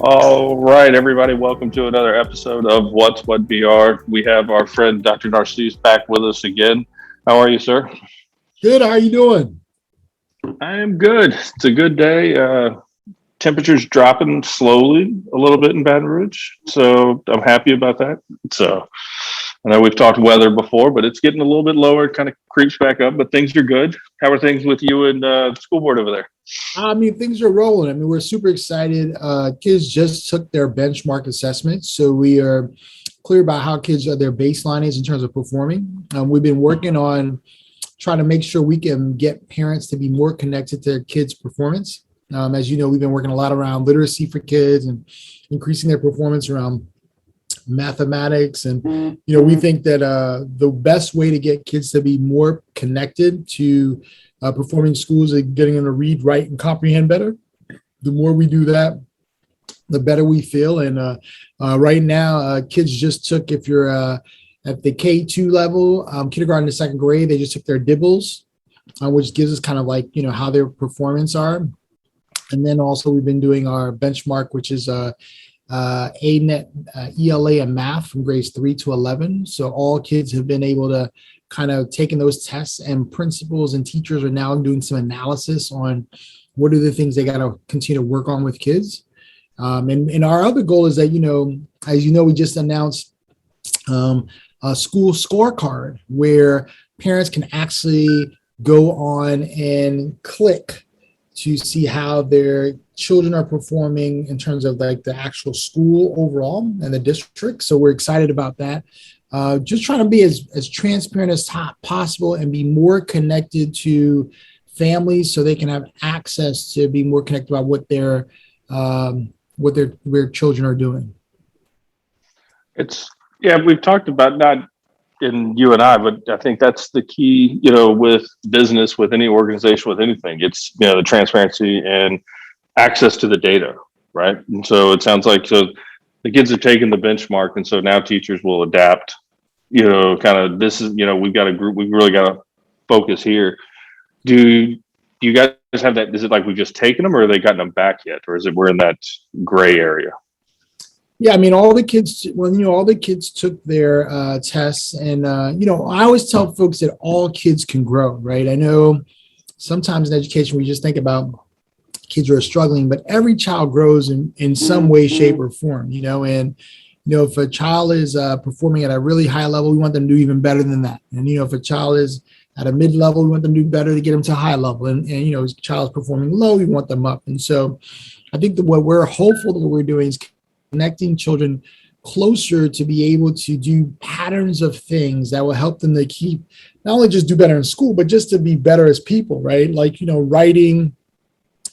All right, everybody, welcome to another episode of What's What BR. We have our friend Dr. Narcisse back with us again. How are you, sir? Good. How are you doing? I am good. It's a good day. Temperatures dropping slowly a little bit in Baton Rouge, so I'm happy about that. So I know we've talked weather before, but it's getting a little bit lower. It kind of creeps back up, but things are good. How are things with you and the school board over there? Things are rolling. We're super excited. Kids just took their benchmark assessment, so we are clear about how kids their baseline is in terms of performing. We've been working on trying to make sure we can get parents to be more connected to their kids' performance. As you know, we've been working a lot around literacy for kids and increasing their performance around mathematics. And, we think that the best way to get kids to be more connected to performing schools is getting them to read, write, and comprehend better. The more we do that, the better we feel. And right now, kids just took, if you're at the K2 level, kindergarten to second grade, they just took their DIBELS, which gives us kind of like, how their performance are. And then also we've been doing our benchmark, which is ANET, ELA, and math from grades 3 to 11. So all kids have been able to kind of taking those tests, and principals and teachers are now doing some analysis on what are the things they got to continue to work on with kids. And our other goal is that, as you know, we just announced a school scorecard where parents can actually go on and click to see how their children are performing in terms of like the actual school overall and the district. So we're excited about that. Just trying to be as transparent as possible and be more connected to families so they can have access to be more connected about what their children are doing. We've talked about not in you and I, but I think that's the key, with business, with any organization, with anything. It's, the transparency and access to the data, right? And so it sounds like the kids are taking the benchmark, and so now teachers will adapt, kind of this is, we've got a group, we've really got to focus here. Do you guys have that? Is it like we've just taken them, or have they gotten them back yet? Or is it we're in that gray area? Yeah, all the kids, all the kids took their tests, and, I always tell folks that all kids can grow, right? I know sometimes in education, we just think about kids who are struggling, but every child grows in some way, shape, or form, and, if a child is performing at a really high level, we want them to do even better than that. And, if a child is at a mid-level, we want them to do better to get them to a high level. And if a child's performing low, we want them up. And so I think that what we're hopeful that what we're doing is connecting children closer to be able to do patterns of things that will help them to keep, not only just do better in school, but just to be better as people, right? Like, writing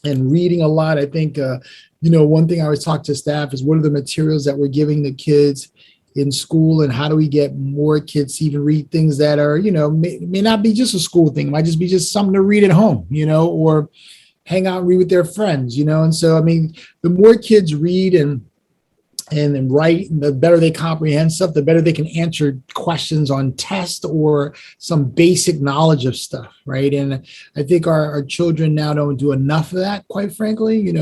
and reading a lot. I think, one thing I always talk to staff is what are the materials that we're giving the kids in school, and how do we get more kids to even read things that are, may not be just a school thing. It might just be just something to read at home, or hang out and read with their friends, And so, the more kids read and write, the better they comprehend stuff, the better they can answer questions on test or some basic knowledge of stuff, right? And I think our children now don't do enough of that, quite frankly.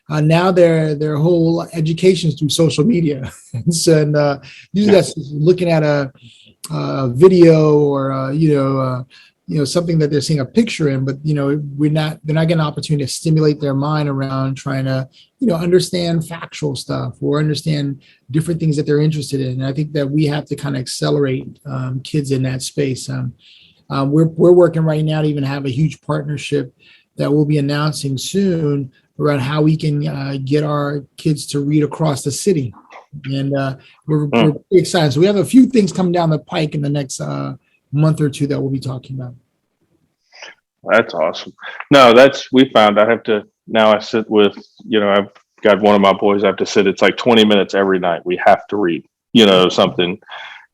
Now their whole education is through social media, and so usually that's looking at a video or something that they're seeing a picture in, but they're not getting an opportunity to stimulate their mind around trying to understand factual stuff or understand different things that they're interested in. And I think that we have to kind of accelerate kids in that space. We're working right now to even have a huge partnership that we'll be announcing soon around how we can get our kids to read across the city. And we're pretty excited. So we have a few things coming down the pike in the next month or two that we'll be talking about. That's awesome. No, we found I sit with, I've got one of my boys, I have to sit, it's like 20 minutes every night. We have to read, something.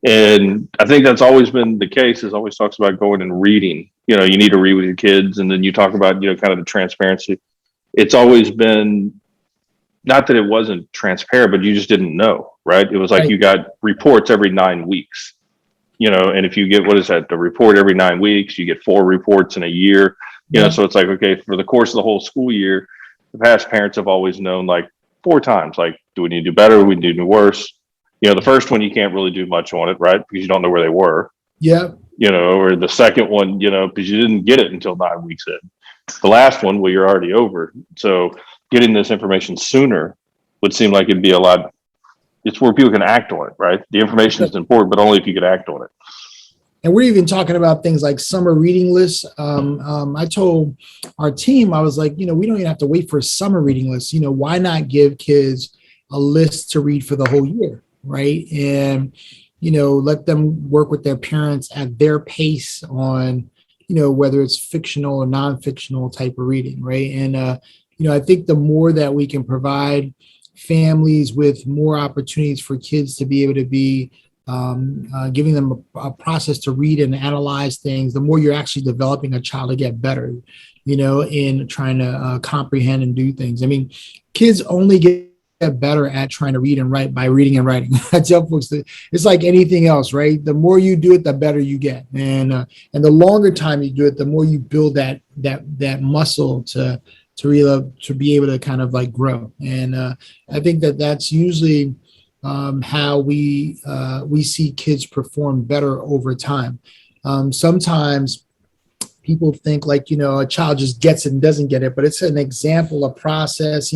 And I think that's always been the case, is always talks about going and reading, you need to read with your kids. And then you talk about, kind of the transparency. It's always been, not that it wasn't transparent, but you just didn't know, right? It was like, right. You got reports every 9 weeks. And if you get, what is that, the report every 9 weeks, you get 4 reports in a year, so it's like, okay, for the course of the whole school year, the past parents have always known, like, 4 times. Like, do we need to do better? Do we need to do worse? The first one, you can't really do much on it, right? Because you don't know where they were, Yeah. or the second one, because you didn't get it until 9 weeks in. The last one, well, you're already over. So getting this information sooner would seem like it'd be it's where people can act on it, right? The information is important, but only if you could act on it. And we're even talking about things like summer reading lists. I told our team, I was like, we don't even have to wait for a summer reading list. Why not give kids a list to read for the whole year, right? And, let them work with their parents at their pace on, whether it's fictional or non-fictional type of reading, right? And, I think the more that we can provide families with more opportunities for kids to be able to be giving them a process to read and analyze things, the more you're actually developing a child to get better, in trying to comprehend and do things. I mean, kids only get better at trying to read and write by reading and writing. I tell folks that it's like anything else, right? The more you do it, the better you get, and the longer time you do it, the more you build that muscle to be able to kind of like grow. And I think that's usually how we see kids perform better over time. Sometimes people think like, a child just gets it and doesn't get it, but it's an example, a process,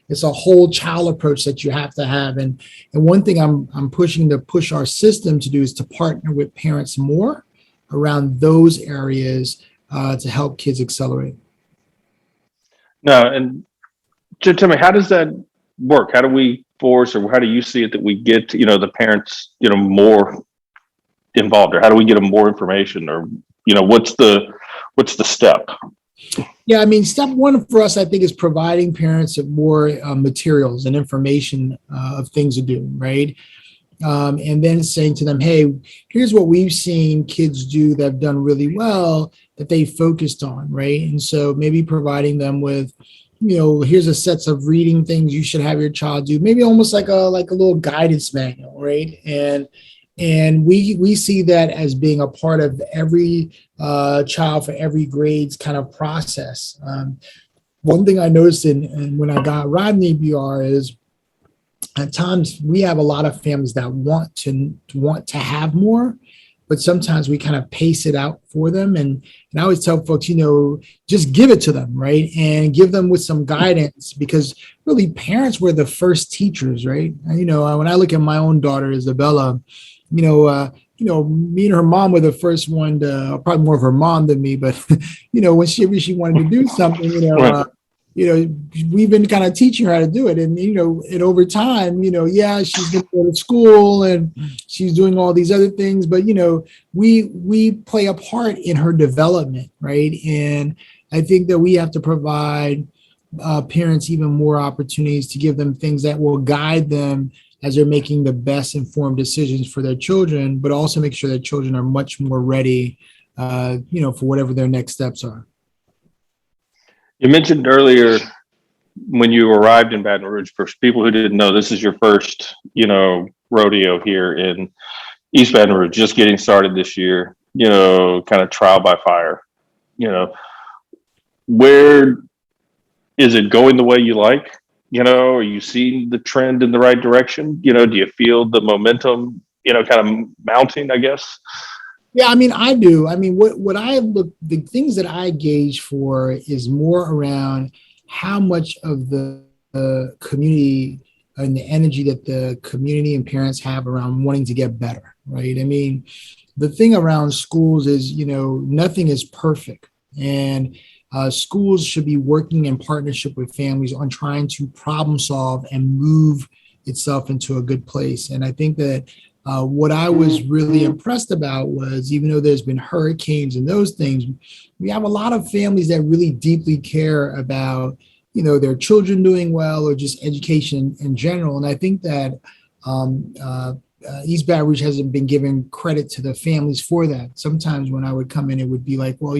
it's a whole child approach that you have to have. And one thing I'm pushing to push our system to do is to partner with parents more around those areas to help kids accelerate. No, and tell me, how does that work? How do we force, or how do you see it that we get, the parents, more involved, or how do we get them more information, or, what's the step? Yeah, I mean, step one for us, I think, is providing parents with more materials and information of things to do, right? And then saying to them, hey, here's what we've seen kids do that have done really well that they focused on, right? And so maybe providing them with, here's a sets of reading things you should have your child do, maybe almost like a little guidance manual, right? And we see that as being a part of every child for every grades kind of process. One thing I noticed in when I got Rodney BR is at times we have a lot of families that want to have more, but sometimes we kind of pace it out for them. And I always tell folks, just give it to them, right? And give them with some guidance, because really parents were the first teachers, right? When I look at my own daughter, Isabella, me and her mom were the first one to, probably more of her mom than me, but, when she wanted to do something, Right. We've been kind of teaching her how to do it. And, and over time, she's going to go to school and she's doing all these other things, but, we play a part in her development, right? And I think that we have to provide parents even more opportunities to give them things that will guide them as they're making the best informed decisions for their children, but also make sure that children are much more ready, for whatever their next steps are. You mentioned earlier when you arrived in Baton Rouge, for people who didn't know, this is your first, rodeo here in East Baton Rouge, just getting started this year, kind of trial by fire. Where is it going the way you like? Are you seeing the trend in the right direction? Do you feel the momentum, kind of mounting, I guess? Yeah, I mean, I do. I mean, the things that I gauge for is more around how much of the community and the energy that the community and parents have around wanting to get better, right? I mean, the thing around schools is, nothing is perfect. And schools should be working in partnership with families on trying to problem solve and move itself into a good place. And I think that what I was really impressed about was, even though there's been hurricanes and those things, we have a lot of families that really deeply care about, their children doing well or just education in general. And I think that East Baton Rouge hasn't been given credit to the families for that. Sometimes when I would come in, it would be like, well,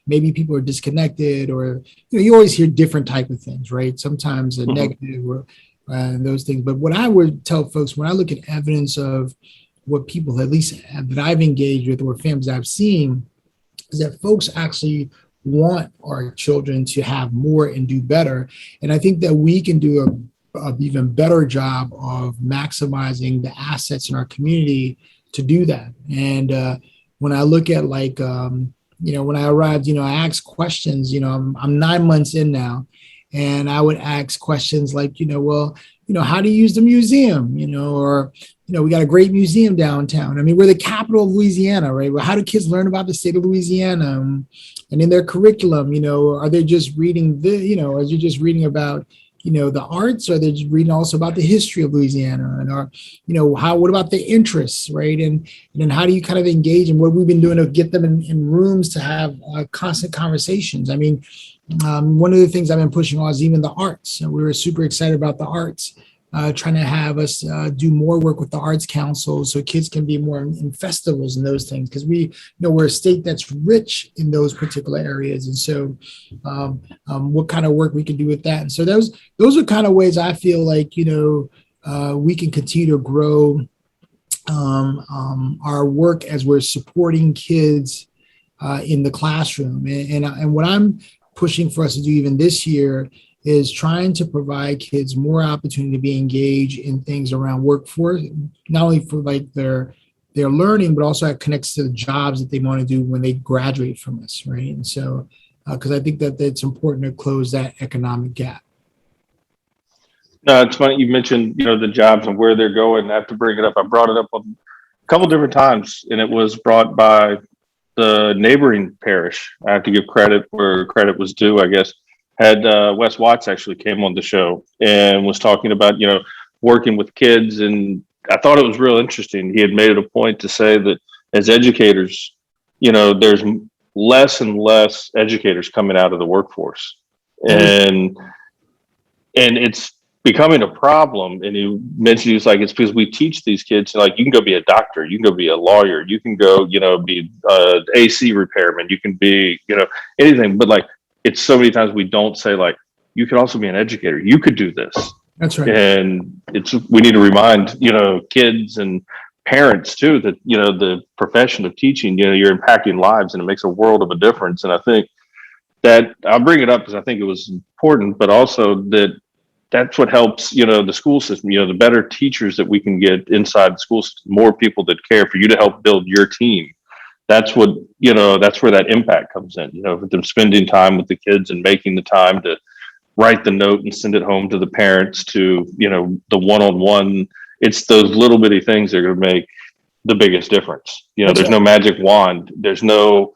maybe people are disconnected, or, you always hear different type of things, right? Sometimes a negative or and those things. But what I would tell folks, when I look at evidence of what people, at least that I've engaged with or families I've seen, is that folks actually want our children to have more and do better. And I think that we can do even better job of maximizing the assets in our community to do that. And when I look at when I arrived, I asked questions. I'm 9 months in now, and I would ask questions like, how do you use the museum? Or we got a great museum downtown. I mean, we're the capital of Louisiana, right? Well, how do kids learn about the state of Louisiana? And in their curriculum, are they just reading are you just reading about the arts, or they're just reading also about the history of Louisiana, and what about the interests, right? And then how do you kind of engage, and what we've been doing to get them in rooms to have constant conversations. I mean, one of the things I've been pushing on is even the arts, and we were super excited about the arts, trying to have us do more work with the arts council so kids can be more in festivals and those things, because we know we're a state that's rich in those particular areas. And so what kind of work we can do with that. And so those are kind of ways I feel like, we can continue to grow our work as we're supporting kids in the classroom. And what I'm pushing for us to do even this year is trying to provide kids more opportunity to be engaged in things around workforce, not only for like their learning, but also it connects to the jobs that they want to do when they graduate from us, right? And so, because I think that it's important to close that economic gap. No, it's funny you mentioned, the jobs and where they're going. I have to bring it up. I brought it up a couple different times, and it was brought by the neighboring parish. I have to give credit where credit was due, I guess. Had Wes Watts actually came on the show and was talking about, working with kids. And I thought it was real interesting. He had made it a point to say that as educators, there's less and less educators coming out of the workforce. And it's becoming a problem. And he mentioned, he's like, it's because we teach these kids, like, you can go be a doctor, you can go be a lawyer, you can go, be AC repairman, you can be, anything. But like, it's so many times we don't say, like, you could also be an educator. You could do this. That's right. And we need to remind, kids and parents too, that, the profession of teaching, you're impacting lives, and it makes a world of a difference. And I think that I'll bring it up because I think it was important, but also that's what helps, the school system, the better teachers that we can get inside the school system, more people that care for you to help build your team. That's what, that's where that impact comes in, with them spending time with the kids and making the time to write the note and send it home to the parents, to, the one-on-one. It's those little bitty things that are going to make the biggest difference. There's no magic wand. There's no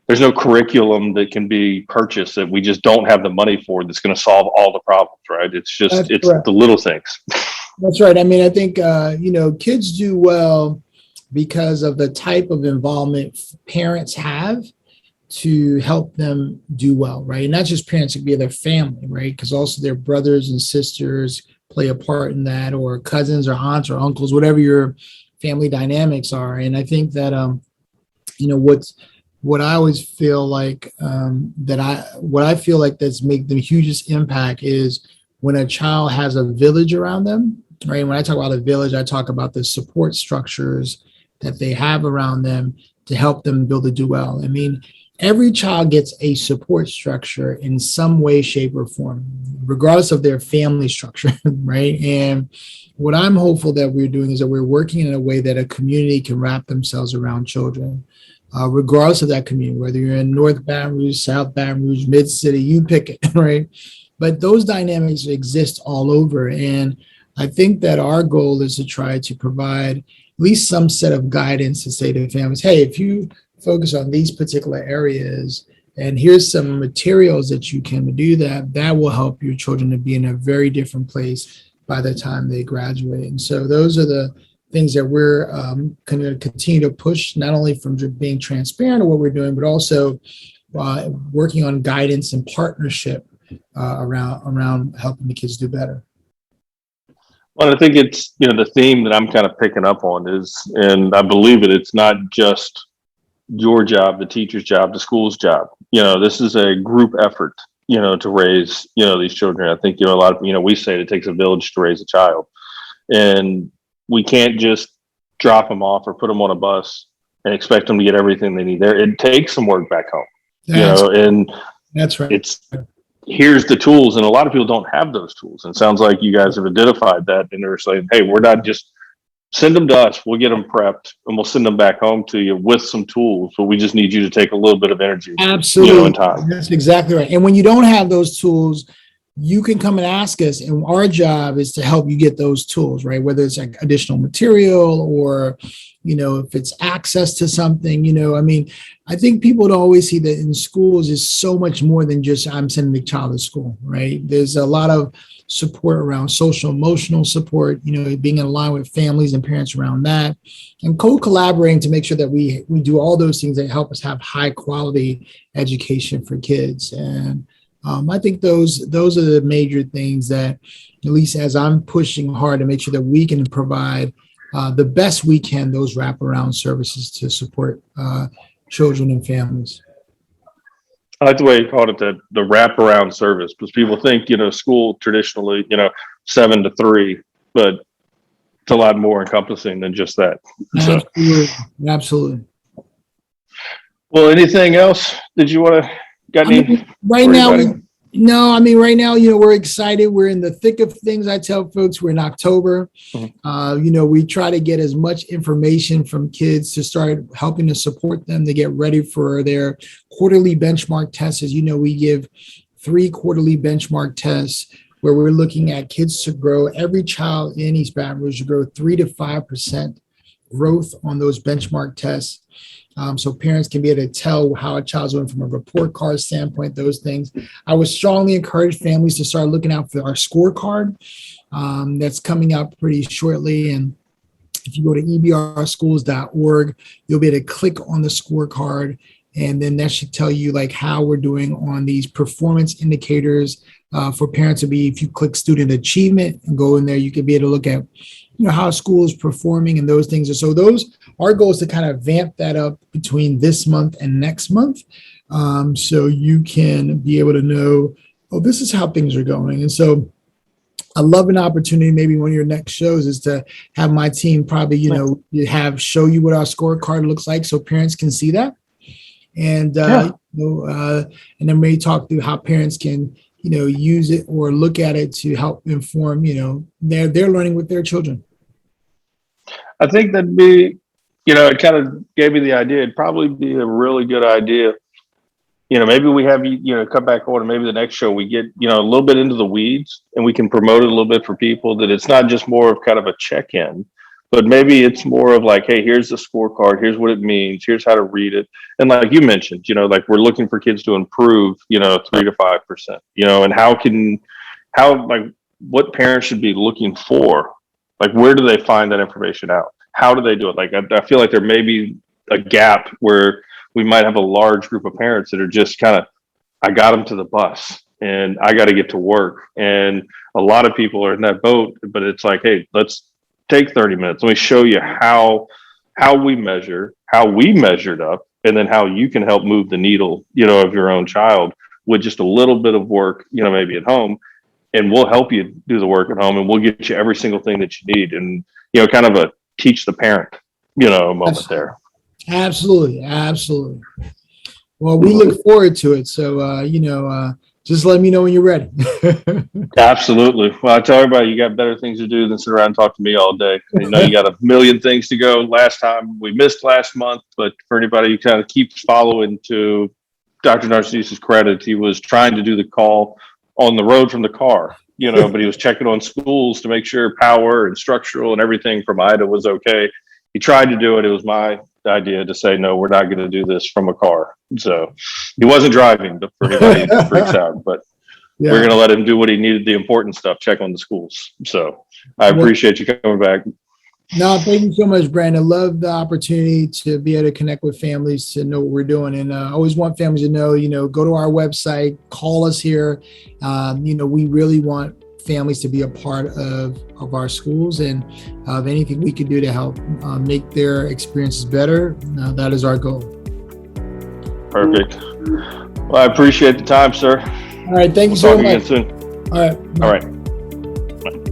curriculum that can be purchased that we just don't have the money for, that's going to solve all the problems, right? It's just, correct. The little things. That's right. I mean, I think, kids do well because of the type of involvement parents have to help them do well, right? And not just parents, it could be their family, right? Because also their brothers and sisters play a part in that, or cousins or aunts or uncles, whatever your family dynamics are. And I think that, what I always feel like what I feel like that's make the hugest impact is when a child has a village around them, right? When I talk about a village, I talk about the support structures that they have around them to help them build a do well. I mean, every child gets a support structure in some way, shape, or form, regardless of their family structure, right? And what I'm hopeful that we're doing is that we're working in a way that a community can wrap themselves around children, regardless of that community, whether you're in North Baton Rouge, South Baton Rouge, Mid-City, you pick it, right? But those dynamics exist all over. And I think that our goal is to try to provide at least some set of guidance to say to families, hey, if you focus on these particular areas, and here's some materials that you can do, that will help your children to be in a very different place by the time they graduate. And so those are the things that we're going to continue to push, not only from being transparent of what we're doing, but also working on guidance and partnership around helping the kids do better. Well, I think it's, the theme that I'm kind of picking up on is, and I believe it's not just your job, the teacher's job, the school's job. This is a group effort, to raise, these children. I think, a lot of, we say it takes a village to raise a child, and we can't just drop them off or put them on a bus and expect them to get everything they need there. It takes some work back home, and that's right. here's the tools. And a lot of people don't have those tools. And it sounds like you guys have identified that, and they're saying, hey, we're not just send them to us. We'll get them prepped and we'll send them back home to you with some tools, but we just need you to take a little bit of energy, Absolutely. and time. That's exactly right. And when you don't have those tools, you can come and ask us, and our job is to help you get those tools, right? Whether it's like additional material or, if it's access to something, I think people don't always see that in schools is so much more than just I'm sending the child to school, right? There's a lot of support around social emotional support, being in line with families and parents around that, and co-collaborating to make sure that we do all those things that help us have high quality education for kids. And I think those are the major things that, at least as I'm pushing hard to make sure that we can provide the best we can, those wraparound services to support children and families. I like the way you called it, the wraparound service, because people think, school traditionally, 7 to 3, but it's a lot more encompassing than just that. Absolutely. Absolutely. Well, anything else? Did you want to, got any? Right now, we're excited. We're in the thick of things. I tell folks we're in October. Mm-hmm. We try to get as much information from kids to start helping to support them to get ready for their quarterly benchmark tests. As you know, we give 3 quarterly benchmark tests where we're looking at kids to grow. Every child in East Baton Rouge to grow 3 to 5% growth on those benchmark tests. So parents can be able to tell how a child's doing from a report card standpoint, those things. I would strongly encourage families to start looking out for our scorecard that's coming out pretty shortly. And if you go to ebrschools.org, you'll be able to click on the scorecard, and then that should tell you like how we're doing on these performance indicators for parents to be. If you click student achievement and go in there, you can be able to look at how a school is performing and those things. And so our goal is to kind of vamp that up between this month and next month. So you can be able to know, this is how things are going. And so I love an opportunity. Maybe one of your next shows is to have my team probably, show you what our scorecard looks like so parents can see that. And, and then maybe talk through how parents can, use it or look at it to help inform, their learning with their children. I think that'd be, it kind of gave me the idea. It'd probably be a really good idea. Maybe we have you, come back on, and maybe the next show we get, a little bit into the weeds, and we can promote it a little bit for people, that it's not just more of kind of a check-in, but maybe it's more of like, hey, here's the scorecard, here's what it means, here's how to read it. And like you mentioned, like we're looking for kids to improve, 3 to 5%, and what parents should be looking for. Like, where do they find that information out? How do they do it? Like, I feel like there may be a gap where we might have a large group of parents that are just kind of, I got them to the bus and I got to get to work. And a lot of people are in that boat, but it's like, hey, let's take 30 minutes. Let me show you how we measure, how we measured up, and then how you can help move the needle, of your own child with just a little bit of work, maybe at home. And we'll help you do the work at home, and we'll get you every single thing that you need. And, kind of a teach the parent, moment there. Absolutely. Absolutely. Well, we look forward to it. So, just let me know when you're ready. Absolutely. Well, I tell everybody, you got better things to do than sit around and talk to me all day. You got a million things to go. Last time we missed last month, but for anybody who kind of keeps following, to Dr. Narcisse's credit, he was trying to do the call on the road from the car, but he was checking on schools to make sure power and structural and everything from Ida was okay. He tried to do it. It was my idea to say, no, we're not going to do this from a car. So he wasn't driving, but for anybody that freaks out, but we're going to let him do what he needed, the important stuff, check on the schools. So I appreciate you coming back. No, thank you so much, Brandon. Love the opportunity to be able to connect with families, to know what we're doing. And I always want families to know, go to our website, call us here. We really want families to be a part of our schools, and of anything we can do to help make their experiences better. That is our goal. Perfect. Well, I appreciate the time, sir. All right. Thank you so much. We'll talk again soon. All right. All right. Bye.